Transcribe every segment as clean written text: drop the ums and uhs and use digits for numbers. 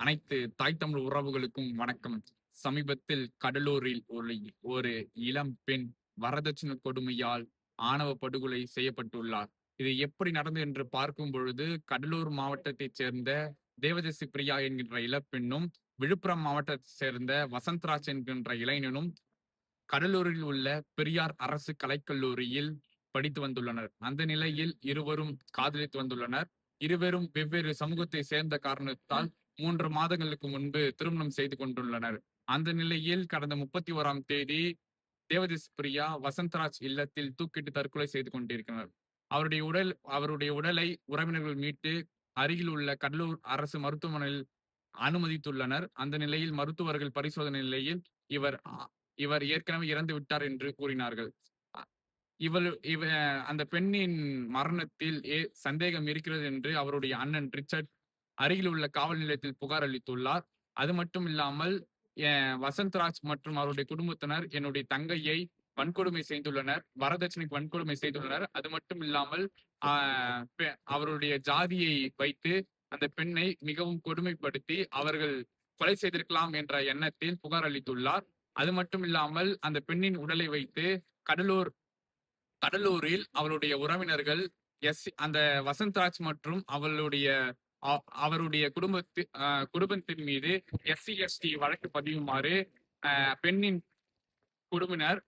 அனைத்து தாய் தமிழ் உறவுகளுக்கும் வணக்கம். சமீபத்தில் கடலூரில் ஒரு இளம் பெண் வரதட்சணை கொடுமையால் ஆணவ படுகொலை செய்யப்பட்டுள்ளார். இது எப்படி நடந்தது என்று பார்க்கும் பொழுது, கடலூர் மாவட்டத்தைச் சேர்ந்த தேவதேசி பிரியா என்கின்ற இளப்பெண்ணும், விழுப்புரம் மாவட்டத்தைச் சேர்ந்த வசந்தராஜ் என்கின்ற இளைஞனும் கடலூரில் உள்ள பெரியார் அரசு கலைக்கல்லூரியில் படித்து வந்துள்ளனர். அந்த நிலையில் இருவரும் காதலித்து வந்துள்ளனர். இருவரும் வெவ்வேறு சமூகத்தை சேர்ந்த காரணத்தால் 3 மாதங்களுக்கு முன்பு திருமணம் செய்து கொண்டுள்ளனர். அந்த நிலையில் கடந்த 31ஆம் தேதி தேவதேசி பிரியா வசந்தராஜ் இல்லத்தில் தூக்கிட்டு தற்கொலை செய்து கொண்டிருக்கிறார். அவருடைய உடலை உறவினர்கள் மீட்டு அருகில் உள்ள கடலூர் அரசு மருத்துவமனையில் அனுமதித்துள்ளனர். அந்த நிலையில் மருத்துவர்கள் பரிசோதனை நிலையில் இவர் இவர் ஏற்கனவே இறந்து விட்டார் என்று கூறினார்கள். இவள் இவ அந்த பெண்ணின் மரணத்தில் சந்தேகம் இருக்கிறது என்று அவருடைய அண்ணன் ரிச்சர்ட் அருகில் உள்ள காவல் நிலையத்தில் புகார் அளித்துள்ளார். அது மட்டும் இல்லாமல் வசந்தராஜ் மற்றும் அவருடைய குடும்பத்தினர் என்னுடைய தங்கையை வன்கொடுமை செய்துள்ளனர், வரதட்சணைக்கு வன்கொடுமை செய்துள்ளனர். அது மட்டும் இல்லாமல் அவருடைய ஜாதியை வைத்து அந்த பெண்ணை மிகவும் கொடுமைப்படுத்தி அவர்கள் கொலை செய்திருக்கலாம் என்ற எண்ணத்தில் புகார் அளித்துள்ளார். அது மட்டும் இல்லாமல் அந்த பெண்ணின் உடலை வைத்து கடலூரில் அவருடைய உறவினர்கள் அந்த வசந்தராஜ் மற்றும் அவருடைய குடும்பத்தின் மீது SC/ST வழக்கு பதிவுமாறு பெண்ணின் குடும்பினர்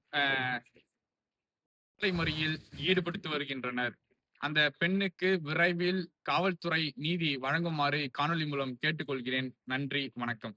முறையில் ஈடுபடுத்தி வருகின்றனர். அந்த பெண்ணுக்கு விரைவில் காவல்துறை நீதி வழங்குமாறு காணொலி மூலம் கேட்டுக்கொள்கிறேன். நன்றி, வணக்கம்.